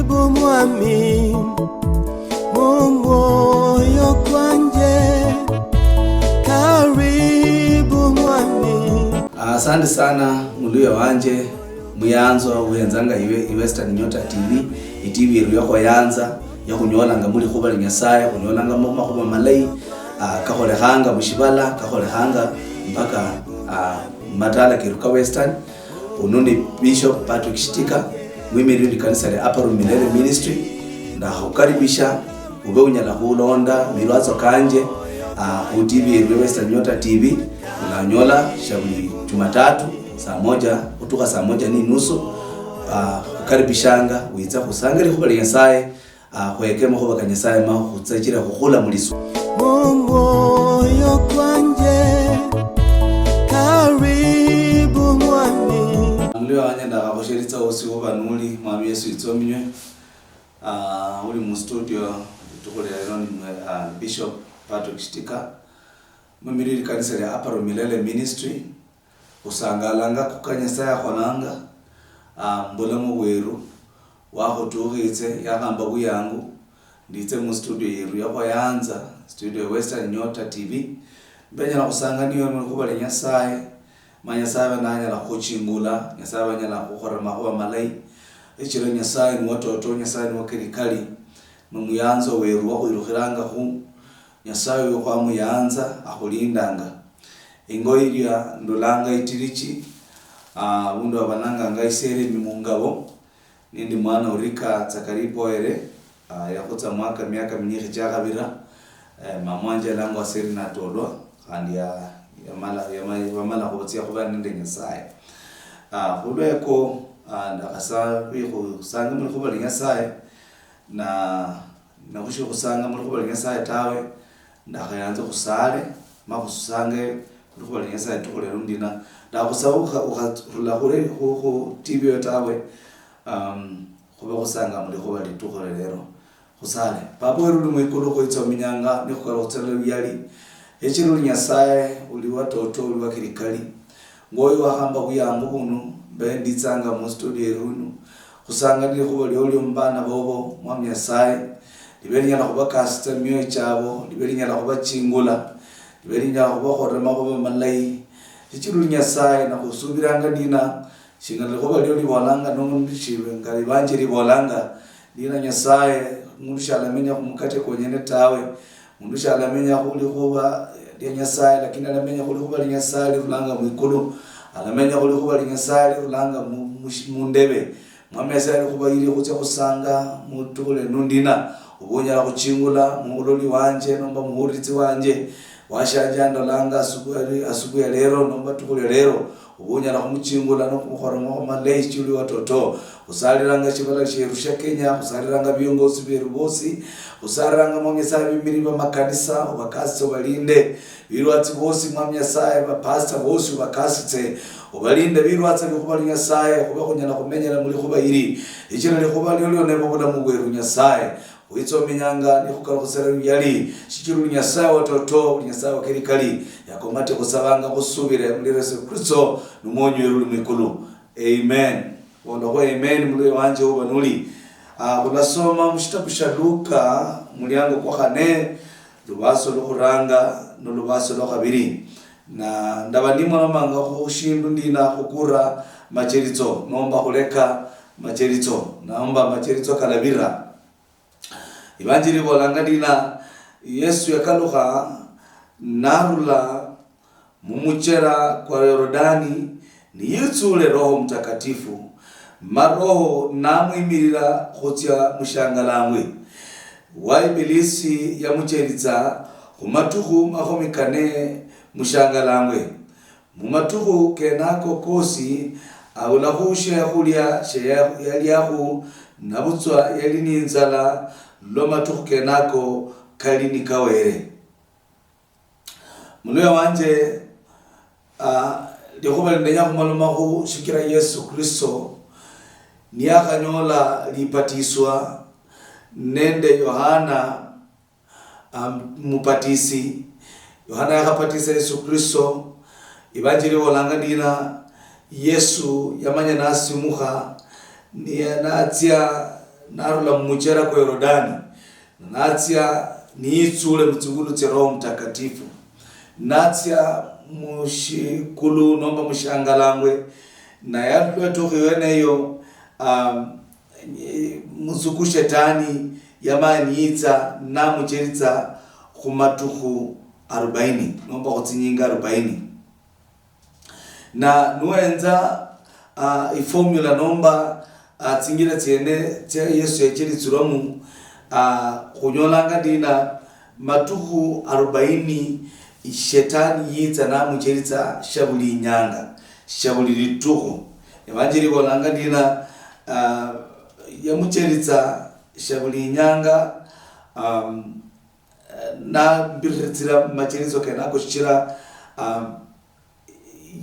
Karibu mwami mumoyo kwanje, karibu mwami. Asante sana muluya wanje muyanzo wenzanga iwe Western Nyota TV TV yeru yako yanza ya kunyolanga muri kuba Nyasaye kunyolanga mama kuba malai kahole hanga mushibala kahole hanga mpaka matala kiruka Western ununi Bishop Patrick Shitika mwimiri ndi kanisa la Upper Milele Ministry na hukaribisha ube unyala kulonda milwazo kanje ku TV yeru Western Nyota TV unanyola shabuli Jumatatu saa 1 kutoka saa 1:30 ukaribishanga wiza kusangari kuba Nyasaye kwekema kuba kanyasaye ma kutsakira kukula muliso moyo kwanje, karibu mwami. Ndio anyenda akosheritsa osi obanuli mwami Yesu itsominywe uli mu studio tukolera ni Bishop Patrick Shitika mumiriri kanisa ya Upper Milele Ministry usangalanga kukanyasaya khonanga mbolamu weru wako tuhitse yakamba kuyangu nditse mu studio yeru yako yanza studio Western Nyota TV benya kusanga niyo kuba Nyasaye manyasaye nanya la kuchingula Nyasaye banya la kukhora mahuwa malai echiro Nyasaye ni watoto Nyasaye ni wakirikali muyanzo weru wako irukhiranga hu Nyasaye yo kwa muyanza akulindanga ingoiria ndolanga itirichi bundo abananga ngaisere mimungabo nindi mwana urika Zakaripo ere yakutsa mwaka miaka mingi jakabira mamwanje lango asiri na todwa kandi ya mala kubotsia kuba ninde Nyasaye kulweko ndakasa kusanga muri kuba Nyasaye na kusho kusanga muri kuba Nyasaye tawe ndakayanza kusale makusange kuba Nyasaye tukolera undina ndakusaba ukatula kure ku TV yotawe kuba kusanga muri kuba litukolero kusale papo eru mwikolo ko itsominyanga nikukala kutsala byali echiro Nyasaye uli watoto uli wakirikali ngoyo wahamba kuyambo kuno benditsanga mu studio runo kusanga ndi kuba lyo mbana bobo mwa Nyasaye libelinya na kuba kasta myo chabo libelinya na kuba chingula libelinya kuba khorema kuba malai echiro Nyasaye na kusubiranga dina shingale kuba lyo libolanga no ndishibe ngali banje libolanga dina Nyasaye mundishalamenya kumukate konyene tawe mundishalamenya kuli kuba ya Nyasaye lakini alamenya kuli kuba Nyasaye ulanga mwikulu alamenya kuli kuba Nyasaye ulanga mundebe mwamesa kuba ili kutya kusanga mutule nundina ubonya la kuchingula muuloli wanje nomba muhuritsi wanje washajanda langa asubuhi lero nomba tukule lero ubonya la kumuchingula no kumukhoroma malei chuli watoto usaliranga chibala cherusha Kenya usaliranga biongozi berubosi usaliranga Nyasaye bimiriba makanisa ubakasi balinde birwatsi bosi mwami Nyasaye ba pastor bosi ubakasitse ubalinde birwatsi kuba Nyasaye kuba kunyana kumenyera muri kuba iri ichira likuba lyo nebo boda mugweru Nyasaye uitsominyanga nikukala kusera yali shikiru Nyasaye watoto Nyasaye wakirikali yakomate kusabanga kusubira muri Yesu Kristo numonyo yuru mikulu amen wondo kwa amen muri wanje ubanuli kunasoma mshitabu sha Luka mulyango kwa kane lubaso lukuranga no lubaso lokabiri na ndabandimwa namanga kushindu ndina kukura macheritso nomba kuleka macheritso naomba macheritso kalabira ibanjiri bolanga dina Yesu yakaluka narula mumuchera kwa Yordani ni yitsule Roho Mtakatifu maroho namwimirira khotya mushangalamwe wa ibilisi yamucheritsa kumatuhu mahomikane mushangalamwe mumatuhu kenako kosi awulahusha yakulya yaliyahu nabutswa yalininzala lomatuhu kenako kalini kawere munuya wanje likuba ndenya kumalomahu shikira Yesu Kristo niyakanyola lipatiswa nende Yohana mupatisi Yohana yakapatisa Yesu Kristo ibanjiri wolanga dina Yesu yamanya nasi muha ni anatia narula mmuchera kwa Yorodani natsia niitsule mtsungulu cha Roho Mtakatifu natsia mushikulu nomba mushangalangwe na yatwe tukiweneyo musuku shetani yamaniitsa na mucheritsa kumatuku 40 nomba kutsinyinga 40 na nuenza formula nomba tsingira tsene tsa Yesu yachiritsuramu kunyolanga dina matuku 40 shetani yitsa na mucheritsa shabuli nyanga shabuli lituku evanjeri bolanga dina yamucheritsa shabuli nyanga na biritsira macheritso kenako shira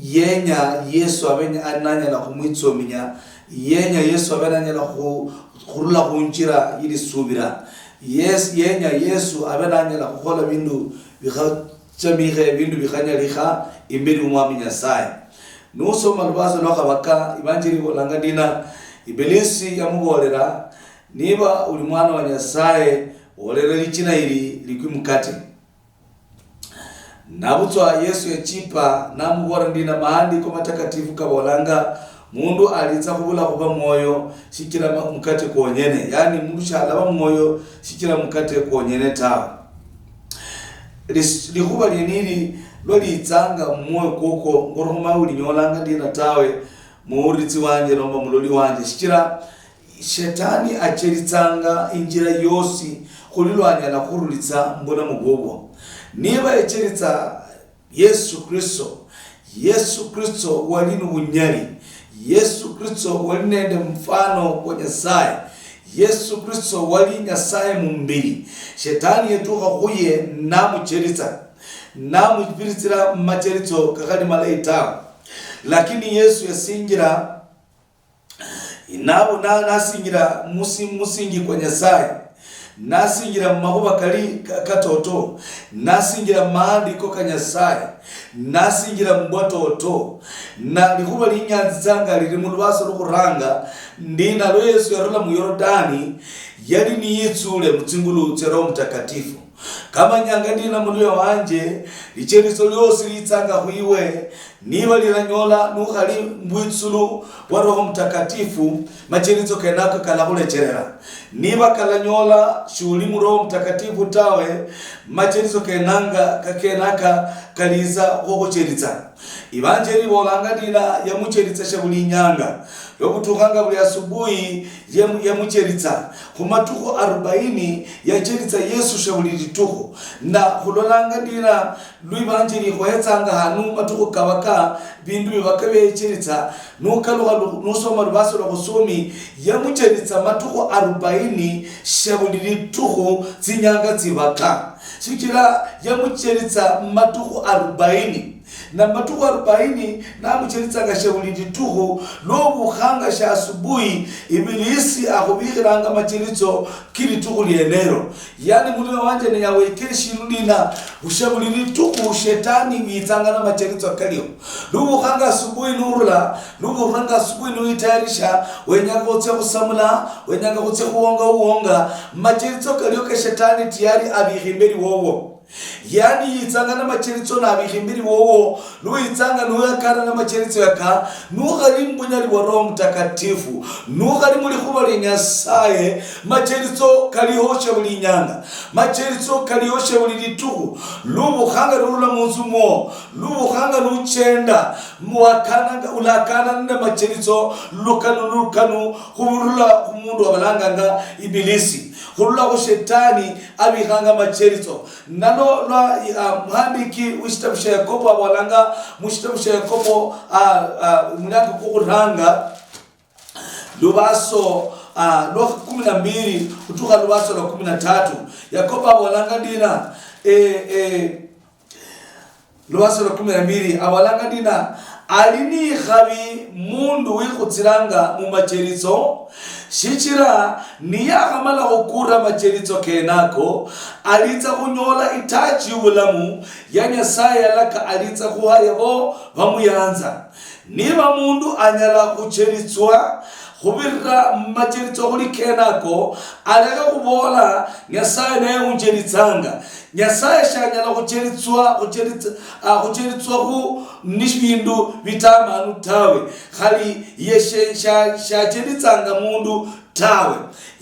yenya Yesu abenya ananya la kumwitsominya yenya Yesu abenya la khurula kunjira yili subira yenya Yesu abenya la khola bindu bikhamire bindu bikhanya likha imbeli umwaminya sai no soma lwazo lokabaka evanjeri bolanga dina Ibilisi yamubolera niba uli mwana wa Nyasaye olera lichina ili likwimukate nabutswa Yesu yachipa namubora ndina maandiko matakatifu kabolanga mundu alitsa kubula kuba moyo shikira mukate kuonyene yani mundu shalaba moyo shikira mukate kuonyene ta likuba linili lolitsanga moyo koko ngoroma uli nyolanga ndina tawe muuritsi wanje nomba muloli wanje shikira shetani acheritsanga injira yosi kulilwanya na kurulitsa mbona mugogo niba echeritsa Yesu Kristo walinu bunyari Yesu Kristo walinende mfano kwa Nyasaye Yesu Kristo wali Nyasaye mumbili shetani yetuka kuye namucheritsa namubiritsira macheritso kakali malaita lakini Yesu yasingira inabo nasingira musingi kwa Nyasaye nasingira mahuba kali katoto nasingira maandiko ka Nyasaye nasingira mbwatoto na likuba linyanzanga lili mu lwaso lukuranga ndina lo Yesu yarula mu Yorodani yali ni yitsule mutsingulu cha Roho Mtakatifu kama nyanga ndina mulio wanje licheriso lyosi litsanga huiwe niba liranyola nukhali mbwitsulu wa Roho Mtakatifu macherizo kenako kalahulecherera niba kalanyola shuli mu Roho Mtakatifu tawe macherizo kenaka kaliza kucheritsa Ivanjeri bolanga dina yamucheritsa shabuli nyanga yokutukanga buli asubuhi yamucheritsa kumatuko 40 yacheritsa Yesu shabuli lituko na kulolanga dina luivanjeri khoyetsanga hanu matuko kabaka bindu bibakabe yacheritsa nusoma rubaso lokusomi yamucheritsa matuko 40 shabuli lituko zinyanga zibaka shikira yamucheritsa matuko 40 na matuko 40 na mucheritsa gashabuli lituko no bukhanga sha asubuhi Ibilisi akubikiranga macheritso kili tuko lienero yani mulio wanje ne yawe kirishirudina ushabuli lituko shetani witsanga na macheritso kalio nubukhanga asubuhi nurula nubukhanga asubuhi nuitayarisha wenyanga kutse kusamula wenyanga kutse kuonga macheritso kalio ka shetani tiyari abihimberi wowo yani yitsanga na macheritso na abihimbiri wowo nuitsanga nuyakana na macheritso yaka nukhali mbunyali wa Roho Mtakatifu nukhali muli khubali Nyasaye macheritso kalihosha buli nyanga macheritso kalihosha buli lituku lubukhanga rula munzumo lubukhanga nuchenda muwakana ulakana na macheritso lukanu khurula kumundu wabalanganga Ibilisi khurula ku shetani abihanga macheritso nano mhandiki wishtabusha Yakobo abalanga mushtabusha Yakobo munanga kukuranga lubaso lo 12 kutoka lubaso la 13 Yakobo abalanga dina lubaso la 12 abalanga dina alini khabi mundu wikutsiranga mu macheritso shichira niyakamala okura macheritso kenako alitsa kunyola itachi ubulamu ya Nyasaye alaka alitsa kuhayabo bamuyanza niba mundu anyala kucheritswa khubirira macheritso khuli kenako aleka khubola Nyasaye naye uncheritsanga. Nyasaye shanyala khucheritswa khu nibindu bitamanu tawe khali yeshe shacheritsanga mundu tawe.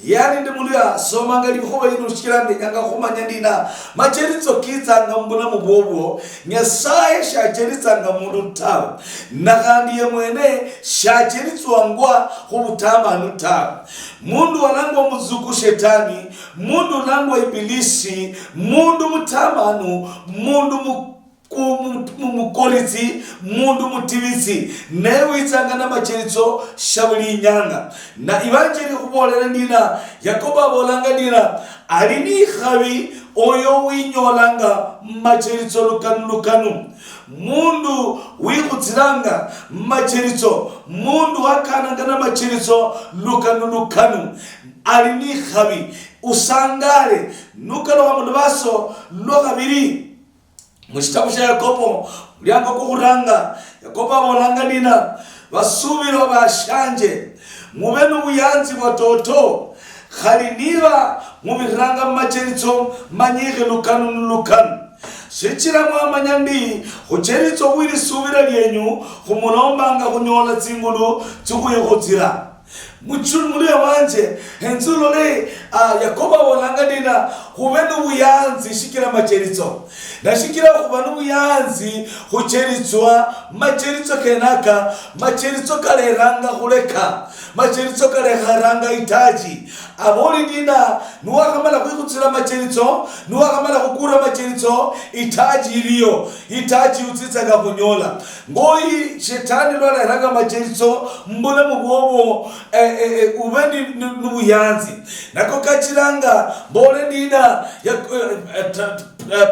Yani ndi mundu ya somanga likhuba lino shikirande nyanga khumanya ndina macheritso kitsanga mbuna mubobwo Nyasaye shacheritsanga mundu tawe nakhandi ye mwene shacheritswangwa khubutamanu tawe. Mundu walangwa muzuku shetani, mundu langwa ibilisi, mundu mutamanu, mundu mukolitsi, mundu mutivizi newe itsanga na macheritso shabuli nyanga. Na ivanjeli khubolera ndina Yakobo abolanga ndina alini khawi oyo winyolanga macheritso lukanu. Mundu wikhutsiranga macheritso, mundu wakananga na macheritso lukanu alini khawi usangale nukalo wa mundu baso lokabiri. Mushitabu sha Yakobo mulyango kukhuranga Yakobo abolanga ndina basubiro bashanje mube n'ubuyanzi bwatoto khali niba mubiranga macheritso manyikhe lukanu. Shichira mwamanya ndi khucheritso bwili subira lyenyu khumulombanga khunyola tsingulu tsikhuyikhuzira. Muchulu muli wanje henzulo le Yakobo abolanga ndina khube n'ubuyanzi shikira macheritso. Na shikira khuba n'ubuyanzi khucheritswa macheritso kenaka macheritso kaleranga khuleka macheritso kaleranga itaji. Aboli ndina nuwakamala kwikutsira macheritso nuwakamala kukura macheritso itaji iliyo itaji utsitsaga kunyola ngoyi shetani lwaleranga macheritso mbule mubwobo ubendi n'ubuyanzi nako kachiranga mbole ndina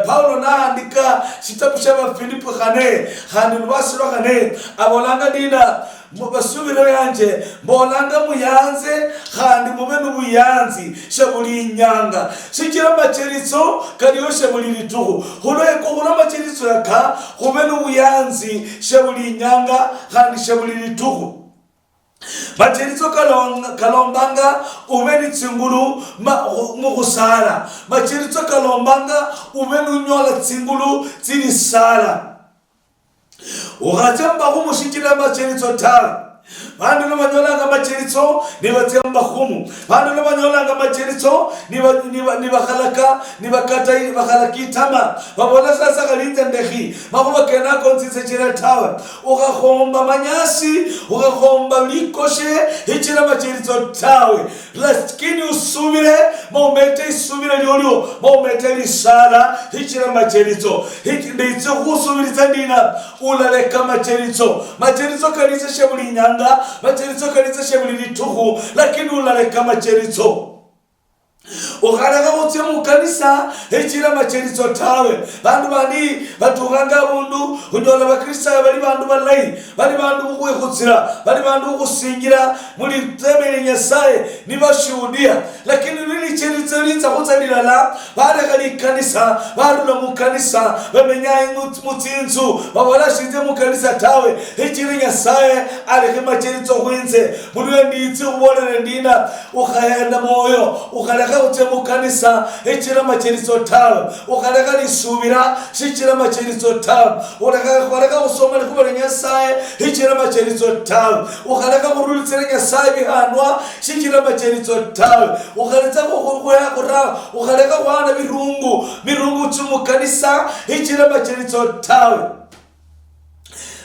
Paulo naandika chitabu cha Filipo khane lubasiro khane abolanga ndina mubasubiro yanje mbolanga muyanze khandi mube n'ubuyanzi shabuli nyanga shikira macheritso kaliyo shabuli lituhu huleko hula macheritso yaka khube n'ubuyanzi shabuli nyanga khandi shabuli lituhu. Macheritso kalombanga ubeni tsingulu mukhusala. Macheritso kalombanga ubeni unyola tsingulu tsili sala. Ukhatsamba khumushikila macheritso tawe. Bandu nabanyolanga macheritso nibatsamba khumu. Bandu nabanyolanga macheritso nibakhalaka nibakata bakhalakitama. Babola sasa khalinze ndekhi. Makuba kenako ntsitse chira tawe. Ukhakhomba manyasi, ukhakhomba likoshe hichira macheritso tawe. Lakini usubire maumete isubire lyolyo maumete lisala hichira macheritso. Hikinditse khusubiriza ndina ulaleka macheritso. Macheritso kalitse shebuli nyanga macheritso kalitse shebuli lituhu lakini ulaleka macheritso. Ukhalaka kutse mukanisa hichira macheritso tawe. Bandu bandi batukanga bundu unyola bakrista bali bandu balai bali bandu bukwikhutsira bali bandu bukusingira muli temele Nyasaye nibashuhudia lakini lili cheritso litsa khutsalilala balekali kanisa barula mukanisa bamenyaye mutsinzu babolashinze mukanisa tawe hichira Nyasaye alekhe macheritso khwinze mulwe nditsi ubolere ndina ukhayenda moyo ukhaleka kutse mukanisa hichira macheritso tawe ukhaleka lisubira shichira macheritso tawe ukhaleka kusoma likubele Nyasaye hichira macheritso tawe ukhaleka kurulitsira Nyasaye bihanwa shichira macheritso tawe ukhaleka kukhura ukhaleka kwana birungu tsumukanisa hichira macheritso tawe.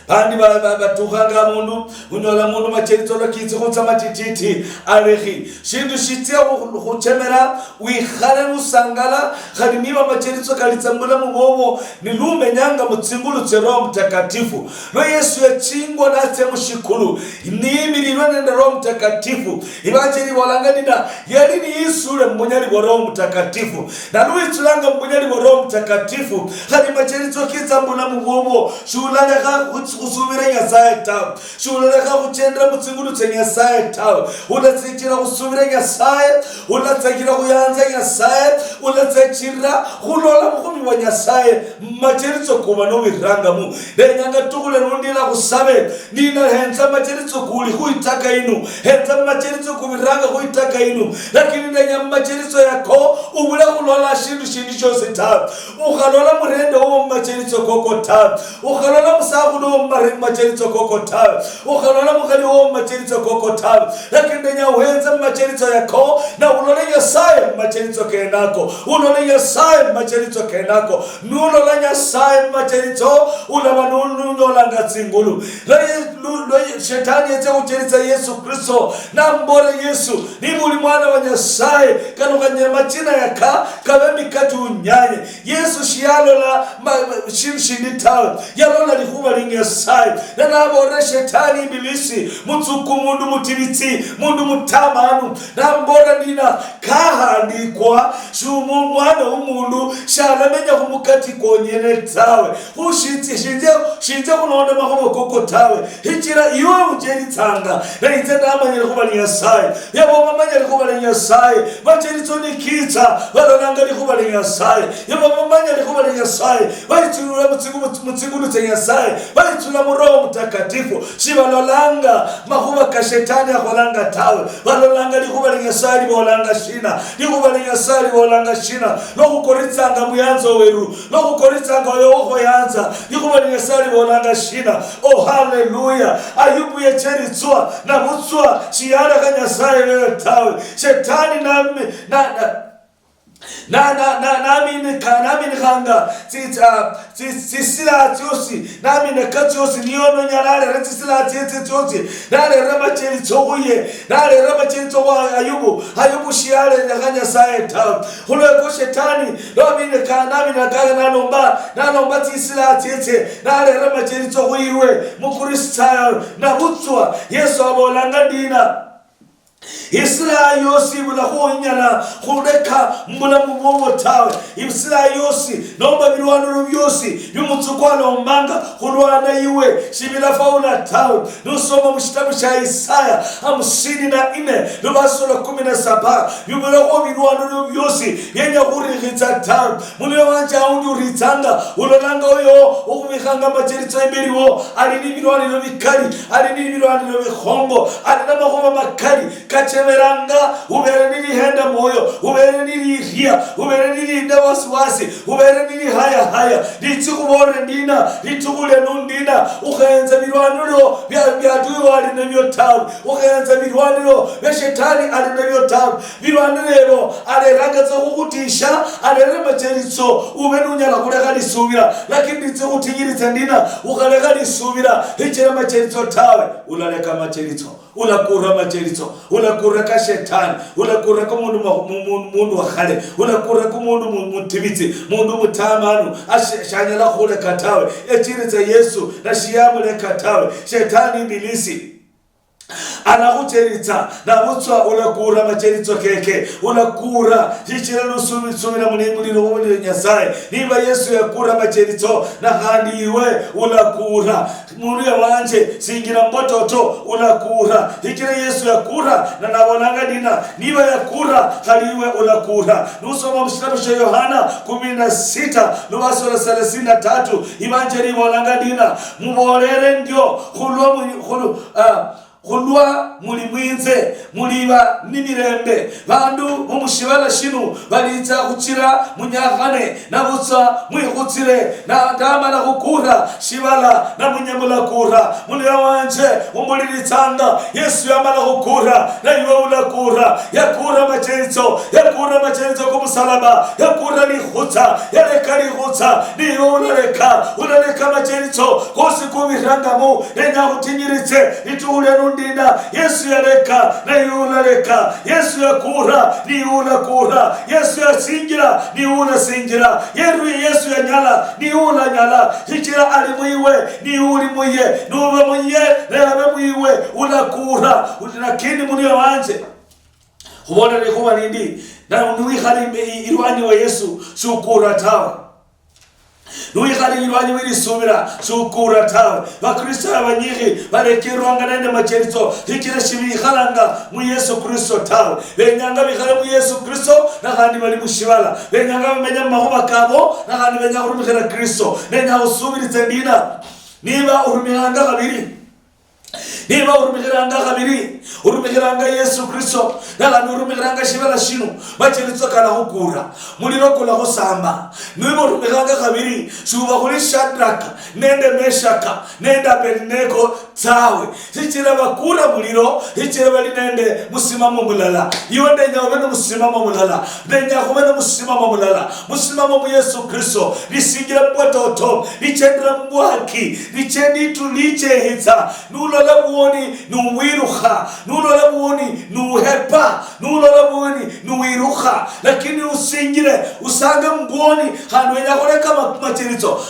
Bandi batukanga mundu unyola mundu macheritso lokitse khutsa matititi alekhi shindu shitya khuchemera wikhale musangala khali niba macheritso kalitsamula mubobo nilumenyanga mutsingulu tse Roho Mtakatifu no Yesu yachingwa natse mushikulu nimiriro nende Roho Mtakatifu ibacheri bolanga ndina yali ni isule mbunyali wa Roho Mtakatifu na luitsulanga mbunyali wa Roho Mtakatifu khali macheritso kitsambula mubobo shulanga kusubira nyasaye tawe shuloleka kuchendera mutsingulu tse nyasaye tawe unatsikira kusubira nyasaye unatsikira kuyanza nyasaye unatsikira kulola mukumi wa nyasaye macheritso kuba no biranga mu lenyanga tukule nundira kusabe nina henza macheritso kuli kuitaka inu henza macheritso kubiranga kuitaka inu lakini ndenya macheritso yako ubula kulola shindu chose tawe ukalola murende wo macheritso koko tawe ukalola musabu no macheritso koko tawe ukalola mukali wo macheritso koko tawe lakini ndenya uhenza macheritso yako na ulole nyasaye macheritso kenako ulole nyasaye macheritso kenako nulola nyasaye macheritso ulabanunyola ngatsingulu shetani yetse kucheritsa Yesu Kristo na mbore Yesu ni muli mwana wa nyasaye kanukanye machina yaka kabe mikati unyanye Yesu shiyalola shimshinditawe yalola likuba linyasaye na nabore shetani ibilisi mutsuku mundu mutibitsi mundu mutamanu na mbora nina kahandikwa shumu mwana w'umundu sharamenya kumukati konyene tawe shinze kunonda mahomo koko tawe hikira iwe ujeritsanga na itenda amanyere kuba nyasaye yabo mamanyere kuba nyasaye bacheritso nikitsa balonanga likuba nyasaye yabo mamanyere kuba nyasaye balitulula mutsingulu tse nyasaye balitula mu Roho Mtakatifu shibalolanga mahuba ka shetani akolanga tawe balolanga likuba nyasaye bolanga shina likuba nyasaye bolanga shina lokukoritsanga muyanzo weru lokukoritsanga yoho yanza likuba nyasaye bolanga shina. Oh hallelujah. Ayubu yecheritswa na mutswa shiyara ka nyasaye wewe tawe shetani nami nikanga tsisila tyosi nami nekatyosi niyono nyalale retsisila tyosi nale ramacheli tsoguye nale ramacheli tsogu ayubu shiyale nakanya saye tawe huleko shetani nami nakaga nanomba tsisila tyosi nale ramacheli tsoguiwe mukristayo na utswa Yesu abolanga dina Israeli yosi mulakuonyana kuleka mbula mubomo tawe Israeli yosi nomba birwanuro byosi yumutsukwalo mbanga kulwana iwe shibila faula tawe nusoma mu kitabu cha Isaya 54 lubasura 17 yubula ko birwanuro byosi yenya kurihitsa tawe munwe wanja undi ritanga ulolanga oyo ukubikanga macheritso imberiwo ali ni birwanuro bikali ali ni birwanuro bihongo ali n'amahoma makali kacheveranga ubere nili henda moyo ubere nili ria ubere nili ndawaswasi ubere nili haya litsikubore ndina litukule nundina ukhenza birwaniro byatuwe ali nabyo tawe ukhenza birwaniro beshetani ali nabyo tawe birwaniro ale ragaza kukutisha ale remacheritso ube nunyala kuleka lisubira lakini litsikutigiritsa ndina ukaleka lisubira hichera macheritso tawe ulaleka macheritso ulakura macheritso ulakura ka shetani ulakura ko mundu wa khale ulakura ko mundu mutibitsi mundu mutamanu ashanyala khule katawe echiritsa Yesu na shiyamule katawe shetani ibilisi anakucheritsa na mutswa ulakura macheritso keke ulakura hichira lusubira muliro w'ubuli nyasaye niba Yesu yakura macheritso na kandi iwe ulakura muri wanje singira mbototo ulakura hichira Yesu yakura na nabonanga dina niba yakura haliwe ulakura nusoma mshitabu cha Yohana 16 lubasura 33 ibanjeri bolanga dina mubolere ndio kulwa mulimwinze muliba nimirembe bandu umushibala shinu balitsa kuchira munyakane nabutsa mwikutsire na ndama na kukura shibala na munyamula kura mulira wanje umuliritsanga Yesu yamala kukura na iwe ulakura yakura macheritso kumusalaba yakura likhutsa yaleka likhutsa niwe ulaleka macheritso kosi kubirangamu nenya kutinyiritse itule ndina Yesu yaleka na yulaleka Yesu yakura ni ulakura Yesu yasingira ni ulasingira Yesu yanyala ni ulanyala hichira ali mwiwe ni uli mwiye nube mwiye lebe mwiwe ulakura lakini munio wanje hubona likuba nindi na unui khali irwani wa Yesu shukura tawa nuyikhali ilwanyi wilisubira shukura tawe bakristo abanyihi barekerwanga nende macherizo hikira shibikhalanga mu Yesu Kristo tawe benyanga bikhale mu Yesu Kristo nakhandi bali mushibala benyanga bamenya mahuba kabo nakhandi benya urumikira Kristo nenya usubirize ndina niba urumihanga kabiri niba urumikiranga Yesu Kristo nakhandi urumikiranga shibala shino macherizo kana hukura muliro kula husamba niba urumikiranga kabiri shuba kuli Shadraka nende Meshaka nende Abednego tawe hichira bakura muliro hichira bali nende musimamo mulala iwe ndenya ubene musimamo mulala ndenya kubene musimamo mulala musimamo mu Yesu Kristo lisingira bwatoto lichendra mbwaki lichendi tuliche hitsa nulola buoni nuwiruha nulola buoni nuhepa nulola buoni nuwiruha lakini usingire usanga mbwoni hanu wenya koleka macherizo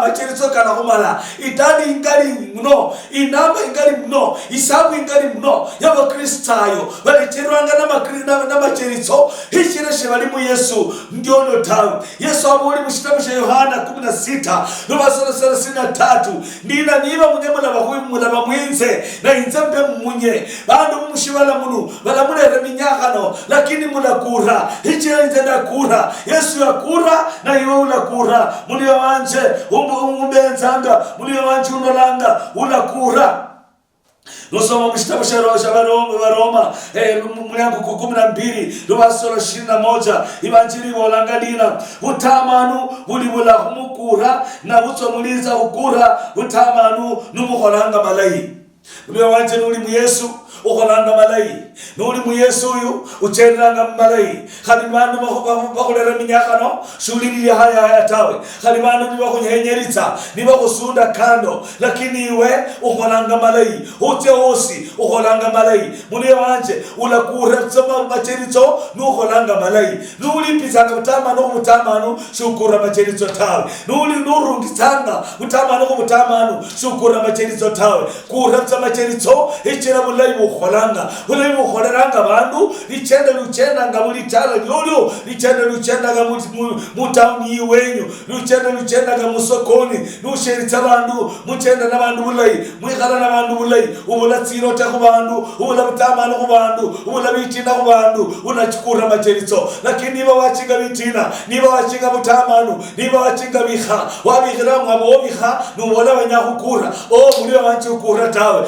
macherizo kana humala itani ingali mno inamba ingali mno isabu ingali mno yaba Kristayo balecherwanga na macherizo hishireshe bali mu Yesu ndiono tawe Yesu abuli mu kitabu cha Yohana 16 n'ubasoro 33 ndina niba munyamula bahumula bamwinze na inzembe munye bandu mushibala munu balamulera minyakano lakini mulakura hichira nzenda kura Yesu yakura na iwe ulakura mulio wanje umbenzanga mulio wanje unolanga ulakura Nusoma mshitabu cha Baroma mlango 12 lubasoro 21 ibanjiri bolangalina utamanu bulibula kumukura na butomuliza ukura utamanu numukolanga malayi mulio wanje nuli mu Yesu ukolanga malayi nuli mu Yesu uyu uchenranga malayi khali bandu bakolera minyakano shulili ya haya tawe khali bandu nibakunyenyeritsa nibakusunda kando lakini iwe ukolanga malayi ute osi ukolanga malayi mulio wanje ulakura tsama macherizo nukolanga malayi nuli pizanga utamanu mutamanu shukura macherizo tawe nuli nurungitsanga utamanu shukura macherizo tawe kura tsama macherizo ichira mulayi ukholanga ulayi ukholeranga bandu lichenda nga mulitala lyolyo lichenda nga mutauni iwenyu lichenda nga musokoni nusheritsa bandu muchenda na bandu bulayi mwikhala na bandu bulayi ubula tsirote ku bandu ubula butamano ku bandu ubula bitina ku bandu unachikura macherizo lakini niba wachinga bitina niba wachinga butamano niba wachinga biha wabikhira mwabo biha nubola banyakukura mulio wanje ukura tawe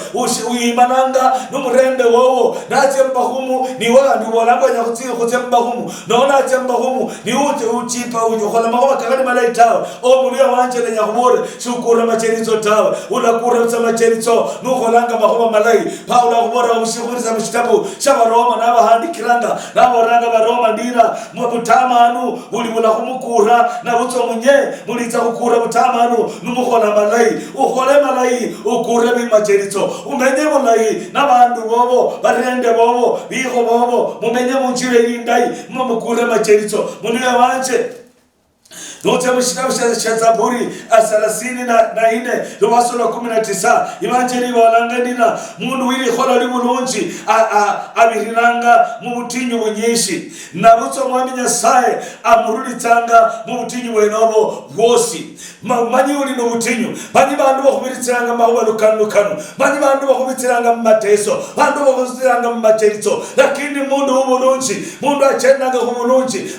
uyimananga numurende wowo nache mbahumu ni wandi bolanga nyakutsiri khutse mbahumu nona ache mbahumu ni ute uchipa ukhola mawa kagani malai tawe mulio wanje nyakubore shukura macherizo tawe ulakura tsa macherizo nukholanga mahoma malai Paula kubora ushikuriza mshitabu cha Baroma nabahandikiranga naboranga Baroma ndira mubutamanu ulibula kumukura na butso munye mulitsa kukura butamanu numukhola malai ukhole malai ukure bimacherizo umenye mulai nabandu bobo barende bobo biho bobo mumenye munjire yindai mumukure macherizo mulio wanje Note mshikabu cha Zaburi 34 lubasoro 19 ibanjiri walangandina mundu wili khola libulunji abiriranga mu butinyu bunyishi nabutso mwami Nyasaye amurulitsanga mu butinyu bwenobo bwosi manyi uli no butinyu banyi bandu bakubiritsanga mahuba lukanu banyi bandu bakubiritsanga mu mateso bandu bakubiritsanga mu macherizo lakini mundu ubulunji mundu achenanga ku bulunji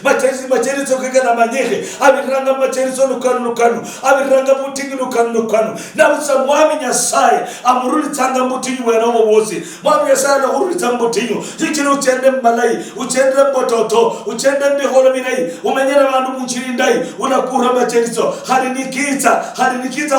macherizo kigana manyihe abiranga macherizo lukanu abiranga butinyu lukanu nabutsa mwami Nyasaye amurulitsanga mu butinyu bwenobo bwosi mwami Nyasaye amurulitsanga mu butinyu zikiri uchende malai uchende bototo uchende mbiholo binai umenyera bandu munjiri ndai unakura macherizo hari nikitsa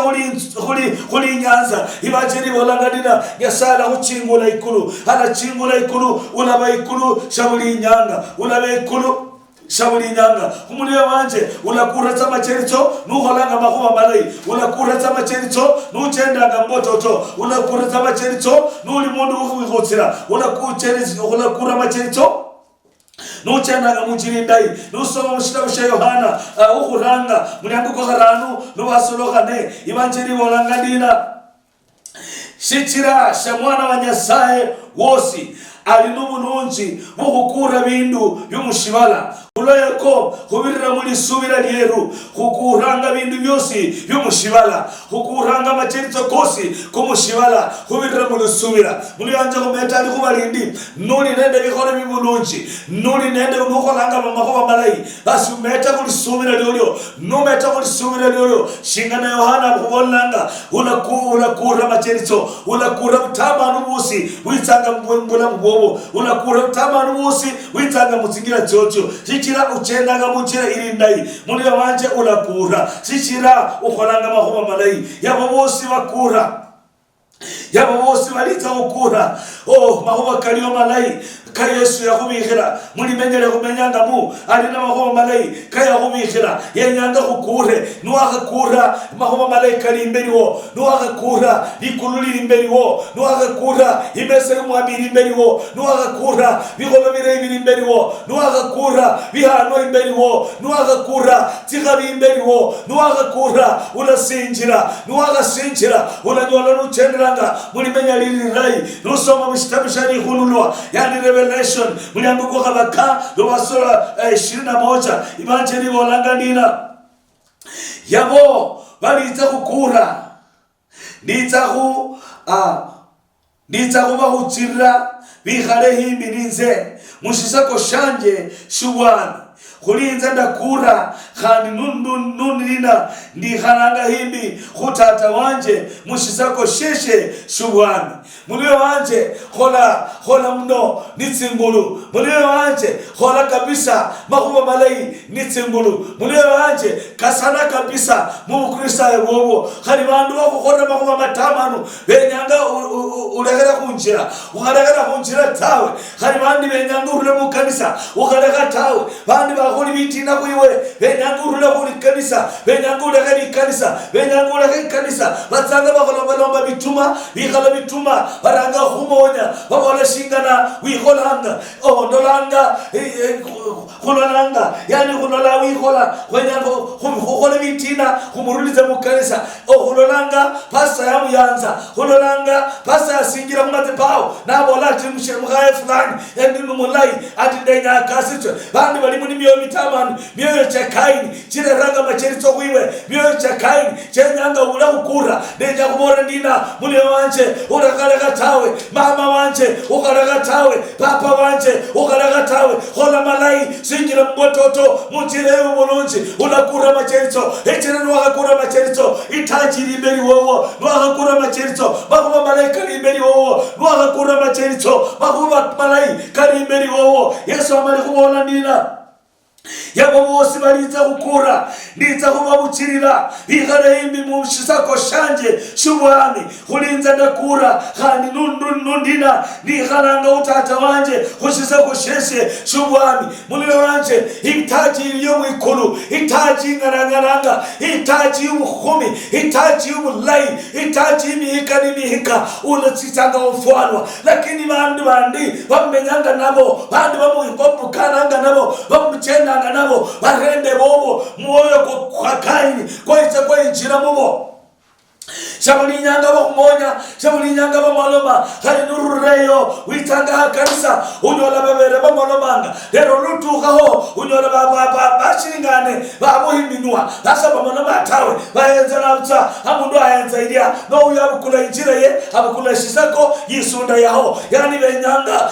huli nyanza ibachiri bolangadina Nyasaye uchingula ikulu anachingula ikulu ulaba ikulu shabuli nyanga ulaba ikulu shabuli nyanga kumulio wanje ulakura tsa macherizo nuholanga mahuwa malai ulakura tsa macherizo nuchenda nga mbototo ulakura tsa macherizo nuli mundu uhutsira ulakura macherizo nuchenda nga munjiri ndai nusoma mushitabu cha Yohana ukhuranga mulyango kwa 5 nubasolo 4 ibanjiri bolangadina shichira sha mwana wa Nyasaye wosi ali n'ubulunji bwo gukura bindu by'umushibala hulayako hubirira muri subira ryeru hukuranga bintu byose byumushibala hukuranga macheritso kosi kumushibala hubirira muri subira muri yanje kumeta ndi kubalindi nuri nende bikore bibulunji nuri nende mukolanga makoba malayi basi umeta kuri subira ryo numeta kuri subira ryo shingana Yohana kubonanga unakura macheritso unakura butamanu busi witsanga mbula mbobo unakura butamanu busi witsanga mutsingira jojo shikira uchendaga muchira irindai muri wanje unakura shikira ukolanga makoba malayi yabo bose bakura yabo bose balitsa ukura makoba kaliyo malayi ka Yesu yakubikira muri menyere kumenyanga mu ari na makoba malayi ka yakubikira yenyanga kukure nuwakakura makoba malayi kali imberi wo nuwakakura bikululi imberi wo nuwakakura imese y'umwabiri imberi wo nuwakakura bigolo birebire imberi wo nuwakakura bihano imberi wo nuwakakura tikabi imberi wo nuwakakura unasinjira nuwakasinjira unanyola nuchenderanga muri menya lilirai nusoma mishtabishani hunulwa yani Revelation mliambiwa kwa Kabaka sura 21 imanje ni walanganina yabo balita kukura nitakubahuchira bihare himbi ninze mushisako shanje shubwana kulinza ndakura khani nunina ndiharanga himbi khutata wanje mushisako sheshe shubwana mulio wanje khola mno nitsingulu mulio wanje khola kabisa makuba malayi nitsingulu mulio wanje kasana kabisa mu Kristo yebo khali bandu bakukhola makuba matamanu benyanga ulegera kunjira ukhalegera kunjira tawe khali bandi benyanga urule mu kanisa ukhalega tawe bandi bakoli bitina kuiwe benyanga urule ku kanisa benyanga ulegera kanisa benyanga ulegera kanisa batsanga bakolomba bituma bikhala bituma baranga humonya babola shingana wikolanga ndolanga kulolanga yani kulola wikola kwenyango khukhola bitina khumuruliza mu kanisa kulolanga pasa yamu yanza kulolanga pasa yasingira mu matepao nabola timshe mukhaye fulani endi numulai ati ndenya kasitwe bandi bali muri miyo mitamanu miyo chakaini chire ranga macheritso kuiwe miyo chakaini chenyanga ula ukura ndenya kubora ndina muli wanje urakala tawe mama wanje ukaraka tawe papa wanje ukaraka tawe khola malayi singira mbototo mutirewe bulunji unakura macheritso echera nwakakura macheritso itajiri imberi wowo nwakakura macheritso bakuba malayi kali imberi wowo nwakakura macheritso bakuba malayi kali imberi wowo Yesu amali kubona ndina yabo bose balitsa kukura nditsa kubabuchirira bihare himbi mu shisako shanje shubwami kulinza ndakura khandi nundina ndiharanga utata wanje kushisako sheshe shubwami muliro wanje itaji yo mwikulu itaji ngaranga itaji y'ubukhumi itaji y'ubulayi itaji mihika ulatsitsanga ufwanwa lakini bandi bamenyanga nabo bandi bamuhikopukananga nabo bamuchenda nabo barende bobo moyo kwa kaini kwa injira bobo shabuli nyanga bakumonya shabuli nyanga bamaloma hari nurureyo witanga kanisa unyola babere bamalomanga lero lutukaho unyola bashingane babuhiminwa basa bamaloma tawe bayenza nabutsa amundu ayenza idia no uyabukula injira ye abukula shisako yisunda yaho yani benyanga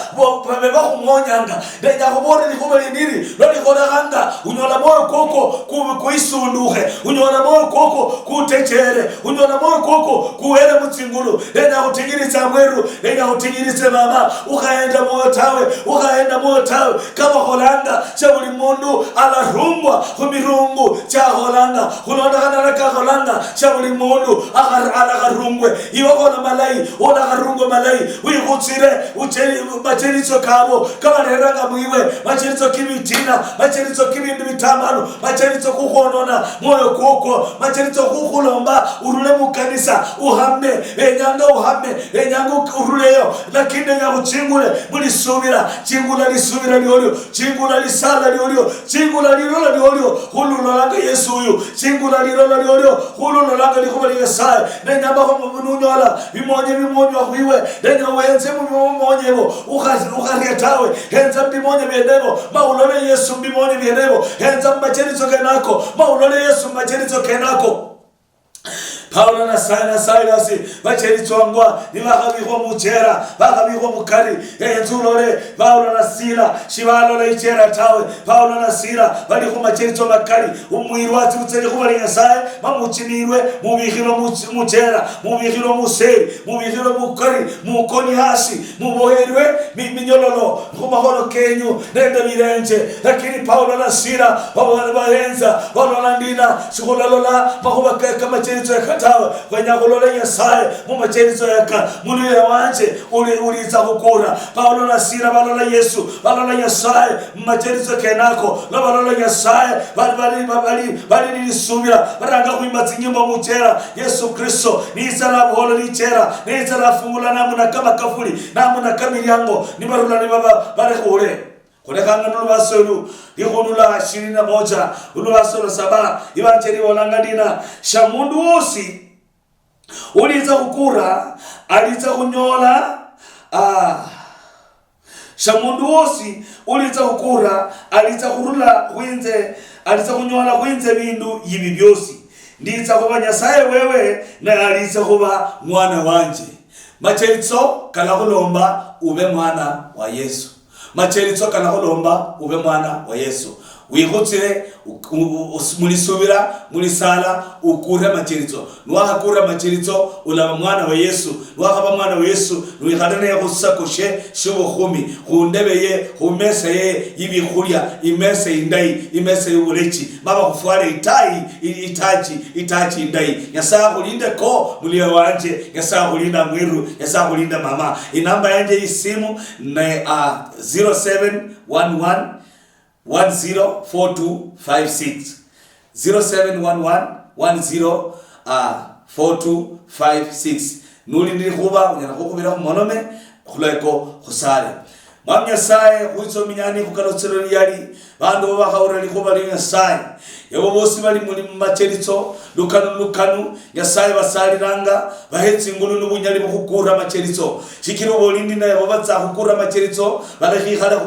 babe bakumonyanga ndenya kubona likubali ndiri lo likodaganga unyola moyo koko kuisunduhe unyola moyo koko kutechere unyola moyo koko kuwele mutsingulu lenya kutingiritsa mweru lenya kutingiritsa mama ukaenda moyo tawe kama holanga chabuli mundu alarungwa kumirungu cha holanga kulondakana ka holanga chabuli mundu alarungwe iwakona malayi onakarungo malayi wikutsire ucheri macheritso kabo kama neranga muiwe macheritso kibitina macheritso kibindu bitamano macheritso kukonona moyo koko macheritso kukulomba urule mukanisa uhame enyanga uruleyo lakini nyakuchingule muri subira chingula lisubira liolio, chingula lisala liolio, chingula lilola liolio, hululo langa Yesu huyu, chingula lilola liolio, hululo langa likuba lingesaye, nenya bako mbununyola, bimonye wakuiwe, nenya uenze mbimonye bo, ukarietawe, henza mbimonye biedebo, maulole Yesu mbimonye biedebo, henza mbacherizo kenako, maulole Yesu mbacherizo kenako. Paulo na Silas bacheritwangwa nibakabikwa muchera bakabikwa mukari enzulole Paulo na Sila shibalole ichera tawe Paulo na Sila bali ku macheritwa makari umwirwatsi butsere kubali nyasaye bamuchimirwe mubihiro muchera mubihiro museri mubihiro mukari mukoni hasi muboherwe minyololo kumahoro kenyu nende birenje lakini Paulo na Sila bahenza balolandina shukolalola bakubaka kama cheritwa tawe kwenyakulole Nyasaye mu macherizo yaka muli wanje uliza kukura Paulo na Sila balola Yesu balola Nyasaye mu macherizo kenako balola Nyasaye bali nilisubira baranga kuimbatsi nyimbo muchera Yesu Kristo nizala bolo lichera nizala fungula namuna kama kafuli namuna kamilyango ni barula ni baba bare kule kulekanga nulubasolu likhulula 21 ulubasolu 7 ibanjeri walangadina shamundu wosi uliza kukura aliza kunyola shamundu wosi uliza kukura aliza kurula kwinze aliza kunyola kwinze bindu yibi byosi ndiza kuba Nyasaye wewe na aliza kuba mwana wanje macheritso kalakulomba ube mwana wa Yesu macheritso kalakulomba ube mwana wa Yesu wihutire mulisubira mulisala ukure macheritso nuwakura macheritso ulaba mwana wa Yesu nuwakaba mwana wa Yesu nuikadane yakusakoshe shubo khumi hundebeye humeseye yibikhulya imese indai imese yubulechi baba kufwale itachi indai Nyasaye kulinde ko muliye wanje Nyasaye kulinda mwiru Nyasaye kulinda mama inamba yanje isimu na 0711 104256 0711 104256 nuli ndiri kuba unyana kukubira kumonome khuleko khusale mwami Nyasaye kuitso minyani kukalotselo yali bandu bakaura likuba li Nyasaye yabo bosi bali muri macheritso lukanu Nyasaye basaliranga bahetsi ngulu nubunyali bukukura macheritso shikiro bolindi na yabo batsa kukura macheritso balakhikhala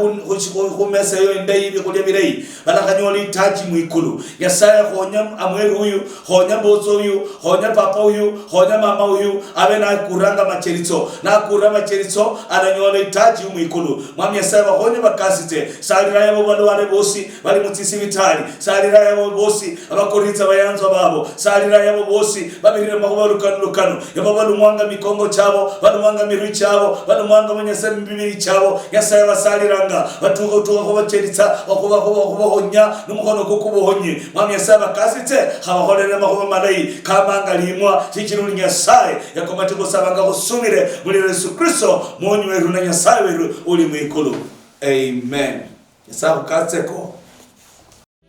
khumesa yo indai bikulya birei balakanyoli taji muikulu Nyasaye khonya amweru uyu khonya bozo uyu khonya papa uyu khonya mama uyu abe na kuranga macheritso na kura macheritso ananyola taji muikulu mwami Nyasaye bakhonye bakasite salira yabo balwale bosi bali mutisi vitali salira yabo bosi abakoritsa bayanzwa babo salira yabo bosi babirire makuba lukanu yabo balumwanga mikongo chabo balumwanga miru chabo balumwanga Nyasaye mbibiri chabo Nyasaye basaliranga batuka ko bacheritsa bakuba honya numukono kukubohonye mwami Nyasaye bakasite habaholere makuba malai kamanga limwa chikiruni Nyasaye yakomate gusabanga gusubire muri Yesu Kristo monyu weru na Nyasaye weru uli mwikulu amen Nyasaye katseko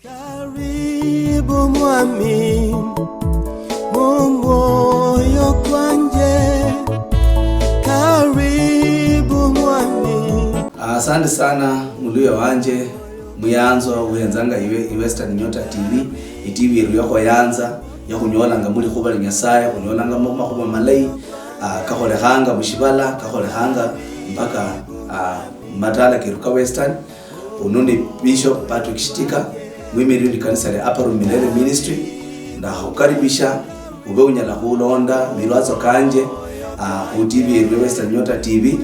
karibu mwami moyo kwanje karibu mwami. Asante sana muluya wanje muyanzo wenzanga iwe Western Nyota TV TV iliyo kwa yanza ya kunyolanga muri kuba Nyasaye kunyolanga mama kuba malai kakolehanga mushibala kakolehanga mpaka matala kiruka Western unundi Bishop Patrick Shitika mwimiri ndi kanisa la Upper Room Milele Ministry na hukaribisha ube unyala kulonda milwazo kanje TV ya Western Nyota TV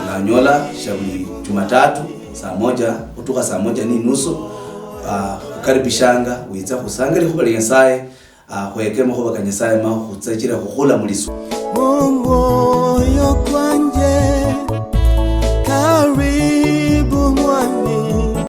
unanyola shabuli Jumatatu saa 1 kutoka saa 1:30 ukaribishanga wiza kusangale kuba Nyasaye kwekemo kuba Nyasaye ma kutsakira kukhula muliso moyo kwanje